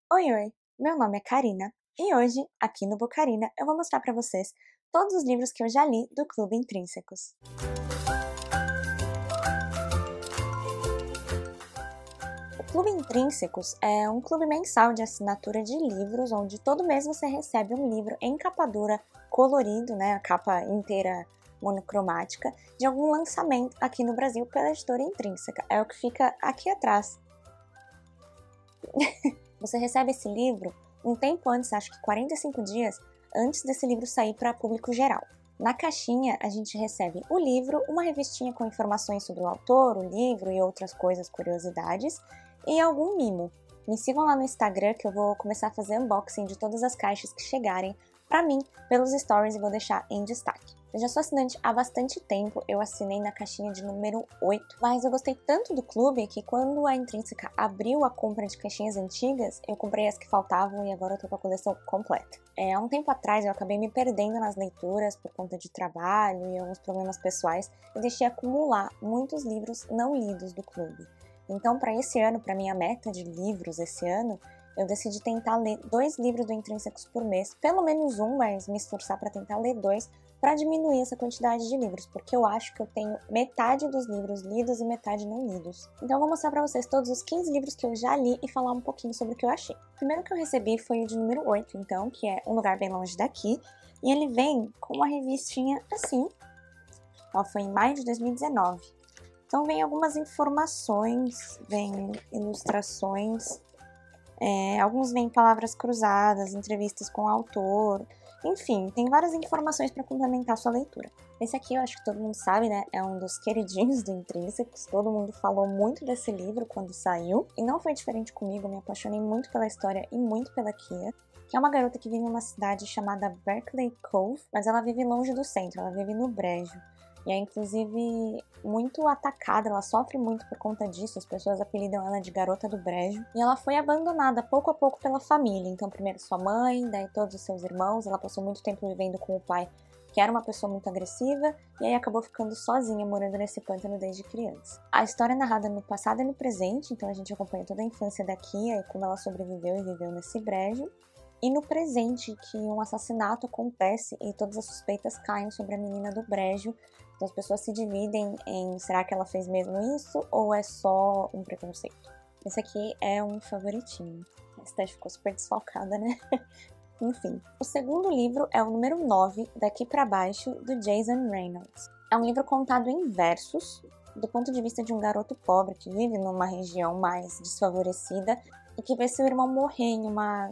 Oi, oi! Meu nome é Karina e hoje, aqui no Bocarina, eu vou mostrar para vocês todos os livros que eu já li do Clube Intrínsecos. O Clube Intrínsecos é um clube mensal de assinatura de livros, onde todo mês você recebe um livro em capa dura, colorido, a capa inteira monocromática, de algum lançamento aqui no Brasil pela editora Intrínseca. É o que fica aqui atrás. Você recebe esse livro um tempo antes, acho que 45 dias, antes desse livro sair para público geral. Na caixinha, a gente recebe o livro, uma revistinha com informações sobre o autor, o livro e outras coisas, curiosidades, e algum mimo. Me sigam lá no Instagram que eu vou começar a fazer unboxing de todas as caixas que chegarem para mim pelos stories e vou deixar em destaque. Eu já sou assinante há bastante tempo, eu assinei na caixinha de número 8, mas eu gostei tanto do clube que quando a Intrínseca abriu a compra de caixinhas antigas, eu comprei as que faltavam e agora eu tô com a coleção completa. Há um tempo atrás eu acabei me perdendo nas leituras por conta de trabalho e alguns problemas pessoais e deixei acumular muitos livros não lidos do clube. Então, para esse ano, para minha meta de livros esse ano, eu decidi tentar ler 2 livros do Intrínsecos por mês, pelo menos um, mas me esforçar para tentar ler 2, para diminuir essa quantidade de livros, porque eu acho que eu tenho metade dos livros lidos e metade não lidos. Então eu vou mostrar para vocês todos os 15 livros que eu já li e falar um pouquinho sobre o que eu achei. O primeiro que eu recebi foi o de número 8, então, que é Um Lugar Bem Longe Daqui, e ele vem com uma revistinha assim, foi em maio de 2019. Então vem algumas informações, vem ilustrações, alguns vêm palavras cruzadas, entrevistas com o autor, enfim, tem várias informações para complementar a sua leitura. Esse aqui eu acho que todo mundo sabe, é um dos queridinhos do Intrínsecos, todo mundo falou muito desse livro quando saiu, e não foi diferente comigo, eu me apaixonei muito pela história e muito pela Kia, que é uma garota que vive em uma cidade chamada Berkeley Cove, mas ela vive longe do centro, ela vive no Brejo. E é inclusive muito atacada, ela sofre muito por conta disso, as pessoas apelidam ela de Garota do Brejo. E ela foi abandonada pouco a pouco pela família, então primeiro sua mãe, daí todos os seus irmãos, ela passou muito tempo vivendo com o pai, que era uma pessoa muito agressiva, e aí acabou ficando sozinha, morando nesse pântano desde criança. A história é narrada no passado e no presente, então a gente acompanha toda a infância da Kia e como ela sobreviveu e viveu nesse brejo. E no presente, que um assassinato acontece e todas as suspeitas caem sobre a menina do brejo. Então as pessoas se dividem em será que ela fez mesmo isso ou é só um preconceito. Esse aqui é um favoritinho. A Steph ficou super desfalcada, né? Enfim. O segundo livro é o número 9, Daqui pra Baixo, do Jason Reynolds. É um livro contado em versos, do ponto de vista de um garoto pobre que vive numa região mais desfavorecida e que vê seu irmão morrer em uma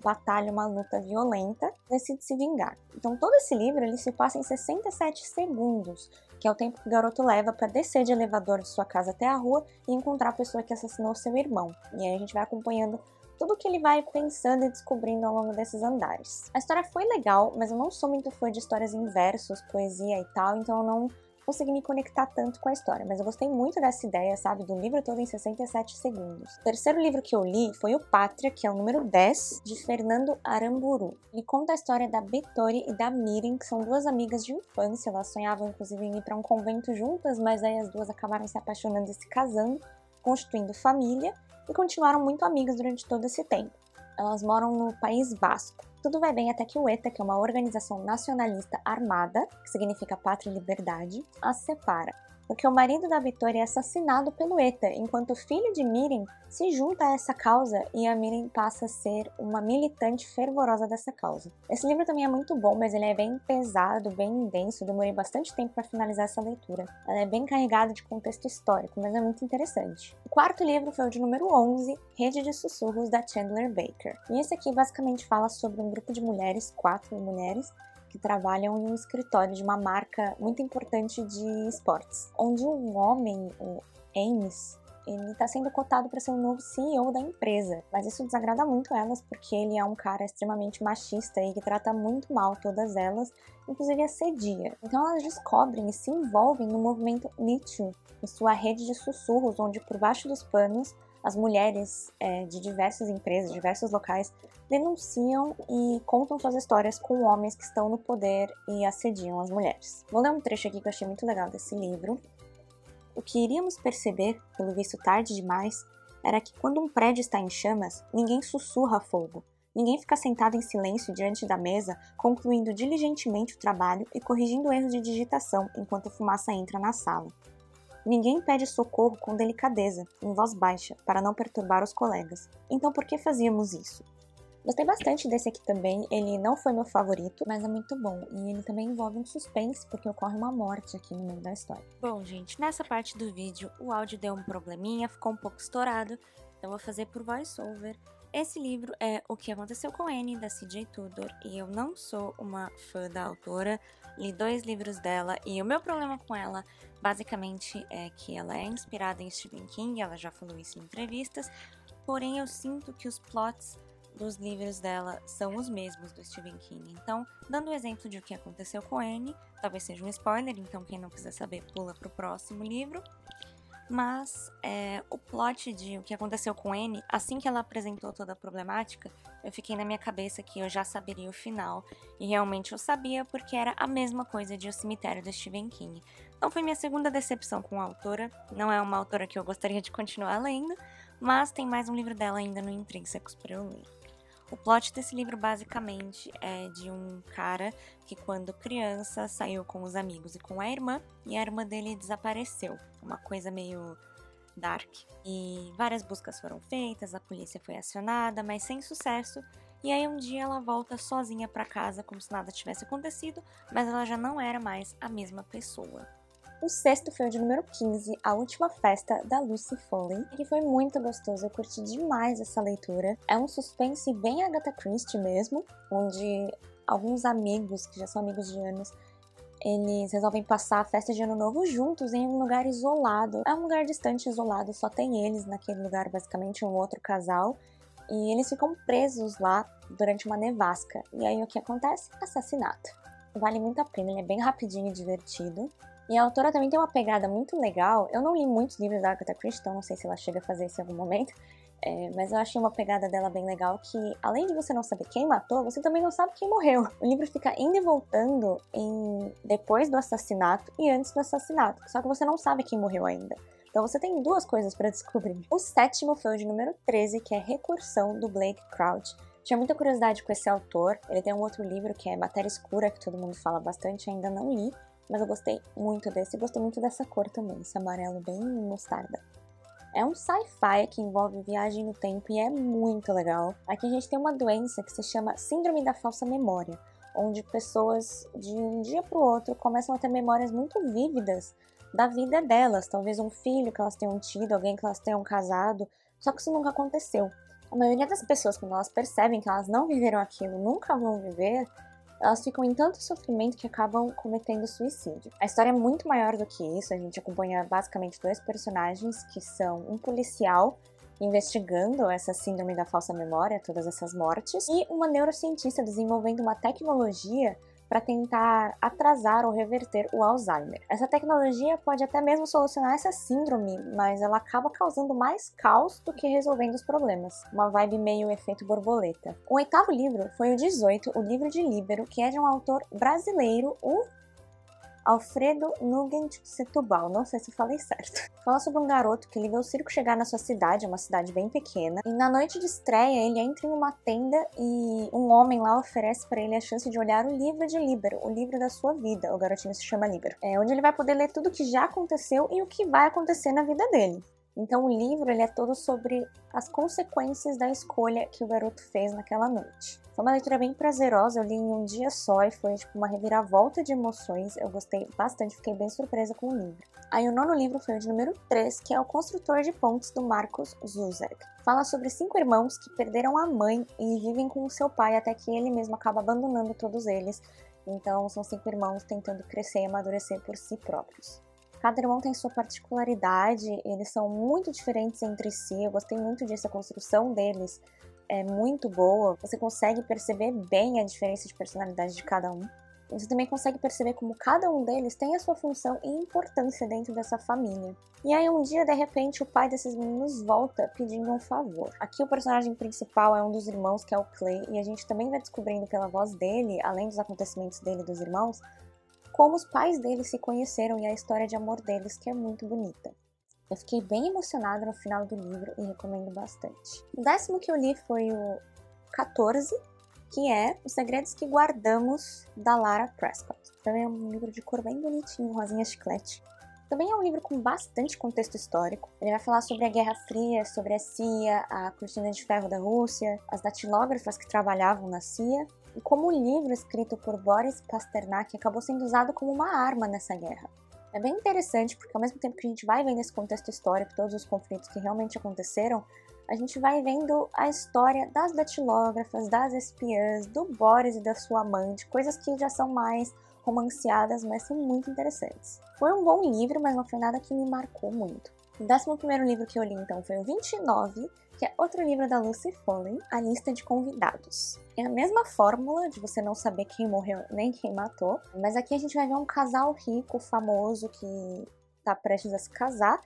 batalha, uma luta violenta, decide se vingar. Então todo esse livro ele se passa em 67 segundos, que é o tempo que o garoto leva para descer de elevador de sua casa até a rua e encontrar a pessoa que assassinou seu irmão. E aí a gente vai acompanhando tudo que ele vai pensando e descobrindo ao longo desses andares. A história foi legal, mas eu não sou muito fã de histórias em versos, poesia e tal, então eu não consegui me conectar tanto com a história, mas eu gostei muito dessa ideia, sabe, do livro todo em 67 segundos. O terceiro livro que eu li foi o Pátria, que é o número 10, de Fernando Aramburu. Ele conta a história da Bettori e da Miren, que são duas amigas de infância, elas sonhavam inclusive em ir para um convento juntas, mas aí as duas acabaram se apaixonando e se casando, constituindo família, e continuaram muito amigas durante todo esse tempo. Elas moram no País Basco. Tudo vai bem até que o ETA, que é uma organização nacionalista armada, que significa Pátria e Liberdade, as separa. Porque o marido da Vitória é assassinado pelo ETA, enquanto o filho de Miren se junta a essa causa e a Miren passa a ser uma militante fervorosa dessa causa. Esse livro também é muito bom, mas ele é bem pesado, bem denso, demorei bastante tempo para finalizar essa leitura. Ela é bem carregada de contexto histórico, mas é muito interessante. O quarto livro foi o de número 11, Rede de Sussurros, da Chandler Baker. E esse aqui basicamente fala sobre um grupo de mulheres, 4 mulheres, que trabalham em um escritório de uma marca muito importante de esportes, onde um homem, o Ames, ele está sendo cotado para ser o novo CEO da empresa, mas isso desagrada muito elas porque ele é um cara extremamente machista e que trata muito mal todas elas, inclusive assedia. Então elas descobrem e se envolvem no movimento Me Too, em sua rede de sussurros, onde por baixo dos panos as mulheres de diversas empresas, diversos locais, denunciam e contam suas histórias com homens que estão no poder e assediam as mulheres. Vou ler um trecho aqui que eu achei muito legal desse livro. O que iríamos perceber, pelo visto tarde demais, era que quando um prédio está em chamas, ninguém sussurra fogo. Ninguém fica sentado em silêncio diante da mesa, concluindo diligentemente o trabalho e corrigindo erros de digitação enquanto a fumaça entra na sala. Ninguém pede socorro com delicadeza, em voz baixa, para não perturbar os colegas. Então por que fazíamos isso? Gostei bastante desse aqui também, ele não foi meu favorito, mas é muito bom. E ele também envolve um suspense, porque ocorre uma morte aqui no meio da história. Bom, gente, nessa parte do vídeo o áudio deu um probleminha, ficou um pouco estourado, então vou fazer por voiceover. Esse livro é O que Aconteceu com Annie, da C.J. Tudor, e eu não sou uma fã da autora, li 2 livros dela, e o meu problema com ela, basicamente, é que ela é inspirada em Stephen King, ela já falou isso em entrevistas, porém eu sinto que os plots dos livros dela são os mesmos do Stephen King. Então, dando o exemplo de O que Aconteceu com Annie, talvez seja um spoiler, então quem não quiser saber pula pro próximo livro. Mas o plot de O que Aconteceu com Annie, assim que ela apresentou toda a problemática, eu fiquei na minha cabeça que eu já saberia o final. E realmente eu sabia, porque era a mesma coisa de O Cemitério do Stephen King. Então foi minha segunda decepção com a autora. Não é uma autora que eu gostaria de continuar lendo, mas tem mais um livro dela ainda no Intrínsecos para eu ler. O plot desse livro basicamente é de um cara que quando criança saiu com os amigos e com a irmã, e a irmã dele desapareceu. Uma coisa meio dark. E várias buscas foram feitas, a polícia foi acionada, mas sem sucesso. E aí um dia ela volta sozinha para casa como se nada tivesse acontecido, mas ela já não era mais a mesma pessoa. O sexto foi o de número 15, A Última Festa, da Lucy Foley, que foi muito gostoso, eu curti demais essa leitura. É um suspense bem Agatha Christie mesmo, onde alguns amigos, que já são amigos de anos, eles resolvem passar a festa de Ano Novo juntos em um lugar isolado. É um lugar distante, isolado, só tem eles naquele lugar, basicamente um outro casal, e eles ficam presos lá durante uma nevasca. E aí o que acontece? Assassinato. Vale muito a pena, ele é bem rapidinho e divertido. E a autora também tem uma pegada muito legal. Eu não li muitos livros da Agatha Christie, então não sei se ela chega a fazer isso em algum momento. Mas eu achei uma pegada dela bem legal que, além de você não saber quem matou, você também não sabe quem morreu. O livro fica indo e voltando depois do assassinato e antes do assassinato. Só que você não sabe quem morreu ainda. Então você tem 2 coisas para descobrir. O sétimo foi o de número 13, que é Recursão, do Blake Crouch. Tinha muita curiosidade com esse autor. Ele tem um outro livro que é Matéria Escura, que todo mundo fala bastante, ainda não li. Mas eu gostei muito desse e gostei muito dessa cor também, esse amarelo bem mostarda. É um sci-fi que envolve viagem no tempo e é muito legal. Aqui a gente tem uma doença que se chama Síndrome da Falsa Memória, onde pessoas de um dia para o outro começam a ter memórias muito vívidas da vida delas. Talvez um filho que elas tenham tido, alguém que elas tenham casado, só que isso nunca aconteceu. A maioria das pessoas, quando elas percebem que elas não viveram aquilo, nunca vão viver, elas ficam em tanto sofrimento que acabam cometendo suicídio. A história é muito maior do que isso, a gente acompanha basicamente 2 personagens, que são um policial investigando essa síndrome da falsa memória, todas essas mortes, e uma neurocientista desenvolvendo uma tecnologia para tentar atrasar ou reverter o Alzheimer. Essa tecnologia pode até mesmo solucionar essa síndrome, mas ela acaba causando mais caos do que resolvendo os problemas. Uma vibe meio efeito borboleta. O 8º livro foi o 18, o livro de Líbero, que é de um autor brasileiro, o Alfredo Nugent Setúbal, não sei se eu falei certo. Fala sobre um garoto que ele vê o circo chegar na sua cidade, é uma cidade bem pequena, e na noite de estreia ele entra em uma tenda e um homem lá oferece para ele a chance de olhar o livro de Líbero, o livro da sua vida. O garotinho se chama Líbero. Onde ele vai poder ler tudo o que já aconteceu e o que vai acontecer na vida dele. Então o livro ele é todo sobre as consequências da escolha que o garoto fez naquela noite. Foi uma leitura bem prazerosa, eu li em um dia só e foi tipo uma reviravolta de emoções. Eu gostei bastante, fiquei bem surpresa com o livro. Aí o 9º livro foi o de número 3, que é O Construtor de Pontes, do Markus Zusak. Fala sobre 5 irmãos que perderam a mãe e vivem com o seu pai até que ele mesmo acaba abandonando todos eles. Então são 5 irmãos tentando crescer e amadurecer por si próprios. Cada irmão tem sua particularidade, eles são muito diferentes entre si, eu gostei muito disso, a construção deles é muito boa, você consegue perceber bem a diferença de personalidade de cada um. Você também consegue perceber como cada um deles tem a sua função e importância dentro dessa família. E aí um dia, de repente, o pai desses meninos volta pedindo um favor. Aqui o personagem principal é um dos irmãos, que é o Clay, e a gente também vai descobrindo pela voz dele, além dos acontecimentos dele e dos irmãos, como os pais deles se conheceram e a história de amor deles, que é muito bonita. Eu fiquei bem emocionada no final do livro e recomendo bastante. O 10º que eu li foi o 14, que é Os Segredos que Guardamos, da Lara Prescott. Também é um livro de cor bem bonitinho, rosinha chiclete. Também é um livro com bastante contexto histórico. Ele vai falar sobre a Guerra Fria, sobre a CIA, a cortina de ferro da Rússia, as datilógrafas que trabalhavam na CIA, e como o livro escrito por Boris Pasternak acabou sendo usado como uma arma nessa guerra. É bem interessante porque ao mesmo tempo que a gente vai vendo esse contexto histórico, todos os conflitos que realmente aconteceram, a gente vai vendo a história das datilógrafas, das espiãs, do Boris e da sua amante, coisas que já são mais romanceadas, mas são muito interessantes. Foi um bom livro, mas não foi nada que me marcou muito. O 11º livro que eu li, então, foi o 29, que é outro livro da Lucy Foley, A Lista de Convidados. É a mesma fórmula de você não saber quem morreu nem quem matou, mas aqui a gente vai ver um casal rico, famoso, que tá prestes a se casar,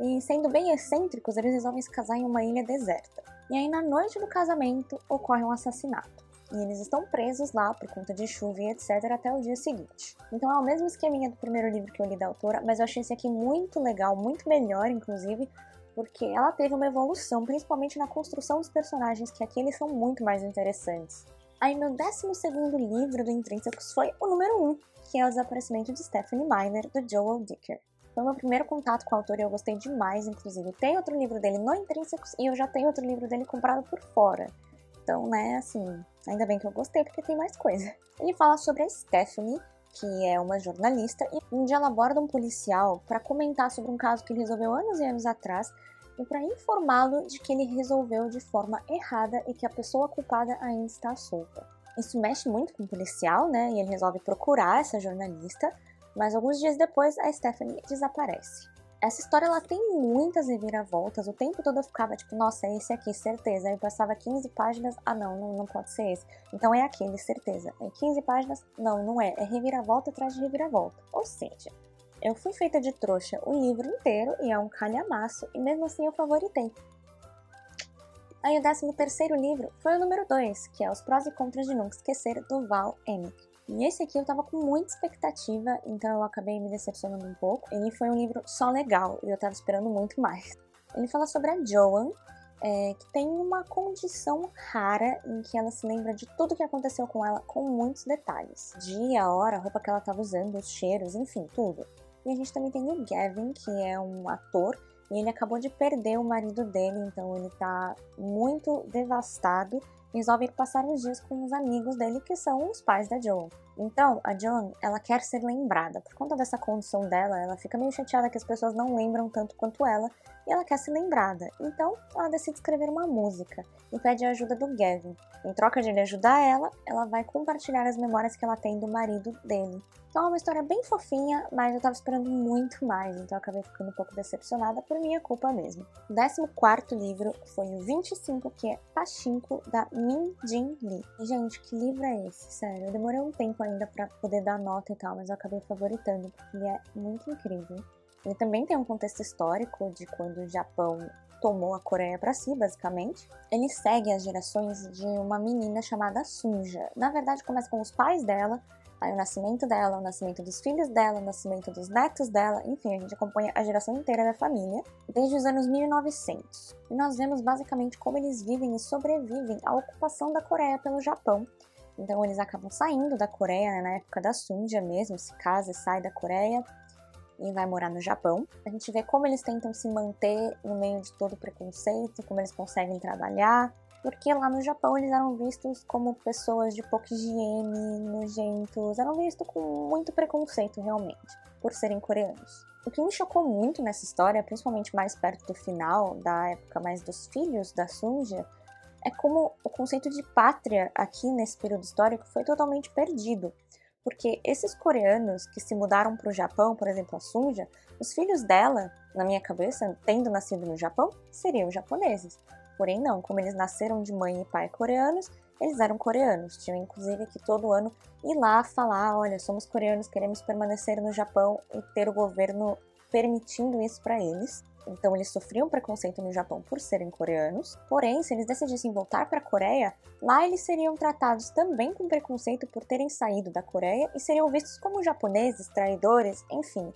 e sendo bem excêntricos, eles resolvem se casar em uma ilha deserta. E aí, na noite do casamento, ocorre um assassinato. E eles estão presos lá por conta de chuva e etc. até o dia seguinte. Então é o mesmo esqueminha do primeiro livro que eu li da autora, mas eu achei esse aqui muito legal, muito melhor, inclusive, porque ela teve uma evolução, principalmente na construção dos personagens, que aqui eles são muito mais interessantes. Aí meu 12º livro do Intrínsecos foi o número 1, que é O Desaparecimento de Stephenie Meyer, do Joel Dicker. Foi o meu primeiro contato com a autora e eu gostei demais, inclusive. Tem outro livro dele no Intrínsecos e eu já tenho outro livro dele comprado por fora. Então, né, assim, ainda bem que eu gostei, porque tem mais coisa. Ele fala sobre a Stephenie, que é uma jornalista, e um dia ela aborda um policial para comentar sobre um caso que ele resolveu anos e anos atrás, e para informá-lo de que ele resolveu de forma errada e que a pessoa culpada ainda está solta. Isso mexe muito com o policial, né, e ele resolve procurar essa jornalista, mas alguns dias depois a Stephenie desaparece. Essa história ela tem muitas reviravoltas, o tempo todo eu ficava tipo, nossa, é esse aqui, certeza. Aí eu passava 15 páginas, não pode ser esse. Então é aquele, certeza. Aí 15 páginas, não é. É reviravolta atrás de reviravolta. Ou seja, eu fui feita de trouxa o livro inteiro e é um calhamaço, e mesmo assim eu favoritei. Aí o 13º livro foi o número 2, que é Os Prós e Contras de Nunca Esquecer, do Val Emick. E esse aqui eu tava com muita expectativa, então eu acabei me decepcionando um pouco. Ele foi um livro só legal e eu tava esperando muito mais. Ele fala sobre a Joan, que tem uma condição rara em que ela se lembra de tudo que aconteceu com ela com muitos detalhes. Dia, hora, a roupa que ela tava usando, os cheiros, enfim, tudo. E a gente também tem o Gavin, que é um ator, e ele acabou de perder o marido dele, então ele tá muito devastado. Resolve ir passar uns dias com os amigos dele, que são os pais da Joan. Então, a Joan, ela quer ser lembrada. Por conta dessa condição dela, ela fica meio chateada que as pessoas não lembram tanto quanto ela, e ela quer ser lembrada. Então, ela decide escrever uma música e pede a ajuda do Gavin. Em troca de ele ajudar ela vai compartilhar as memórias que ela tem do marido dele. Então é uma história bem fofinha, mas eu tava esperando muito mais, então eu acabei ficando um pouco decepcionada por minha culpa mesmo. O 14º livro foi o 25, que é Pachinko, da Min Jin Lee. E, gente, que livro é esse? Sério, eu demorei um tempo ainda pra poder dar nota e tal, mas eu acabei favoritando, porque ele é muito incrível. Ele também tem um contexto histórico de quando o Japão tomou a Coreia para si, basicamente. Ele segue as gerações de uma menina chamada Sunja. Na verdade, começa com os pais dela, aí o nascimento dela, o nascimento dos filhos dela, o nascimento dos netos dela, enfim, a gente acompanha a geração inteira da família, desde os anos 1900. E nós vemos basicamente como eles vivem e sobrevivem à ocupação da Coreia pelo Japão. Então eles acabam saindo da Coreia, né, na época da Sunja mesmo, se casa e sai da Coreia e vai morar no Japão. A gente vê como eles tentam se manter no meio de todo o preconceito, como eles conseguem trabalhar, porque lá no Japão eles eram vistos como pessoas de pouca higiene, nojentos, eram vistos com muito preconceito realmente, por serem coreanos. O que me chocou muito nessa história, principalmente mais perto do final, da época mais dos filhos da Sunja, é como o conceito de pátria aqui nesse período histórico foi totalmente perdido. Porque esses coreanos que se mudaram para o Japão, por exemplo, a Sunja, os filhos dela, na minha cabeça, tendo nascido no Japão, seriam japoneses. Porém não, como eles nasceram de mãe e pai coreanos, eles eram coreanos. Tinham inclusive que todo ano ir lá falar, olha, somos coreanos, queremos permanecer no Japão e ter o governo permitindo isso para eles. Então eles sofriam preconceito no Japão por serem coreanos, porém, se eles decidissem voltar para a Coreia, lá eles seriam tratados também com preconceito por terem saído da Coreia e seriam vistos como japoneses, traidores, enfim.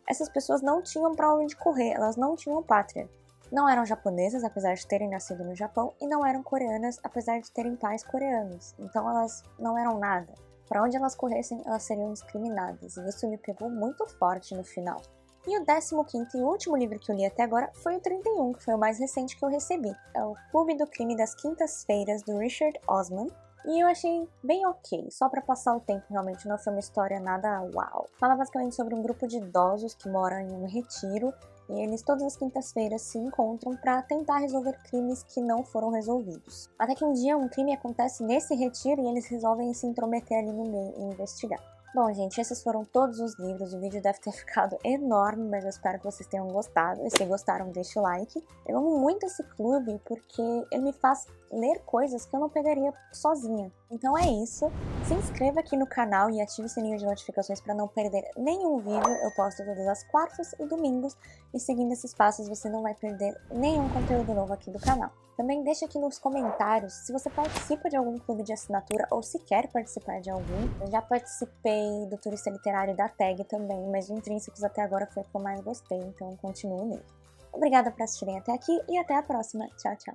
essas pessoas não tinham pra onde correr, elas não tinham pátria. Não eram japonesas, apesar de terem nascido no Japão, e não eram coreanas, apesar de terem pais coreanos. Então elas não eram nada. Para onde elas corressem, elas seriam discriminadas, e isso me pegou muito forte no final. E o 15º e último livro que eu li até agora foi o 31, que foi o mais recente que eu recebi. É o Clube do Crime das Quintas-Feiras, do Richard Osman. E eu achei bem ok, só pra passar o tempo, realmente não foi uma história nada uau. Fala basicamente sobre um grupo de idosos que moram em um retiro, e eles todas as quintas-feiras se encontram para tentar resolver crimes que não foram resolvidos. Até que um dia um crime acontece nesse retiro e eles resolvem se intrometer ali no meio e investigar. Bom, gente, esses foram todos os livros. O vídeo deve ter ficado enorme, mas eu espero que vocês tenham gostado. E se gostaram, deixa o like. Eu amo muito esse clube porque ele me faz ler coisas que eu não pegaria sozinha. Então é isso. Se inscreva aqui no canal e ative o sininho de notificações para não perder nenhum vídeo. Eu posto todas as quartas e domingos. E seguindo esses passos, você não vai perder nenhum conteúdo novo aqui do canal. Também deixa aqui nos comentários se você participa de algum clube de assinatura ou se quer participar de algum. Eu já participei do Turista Literário da Tag também, mas o Intrínsecos até agora foi o que eu mais gostei, então continuo nele. Obrigada por assistirem até aqui e até a próxima. Tchau, tchau!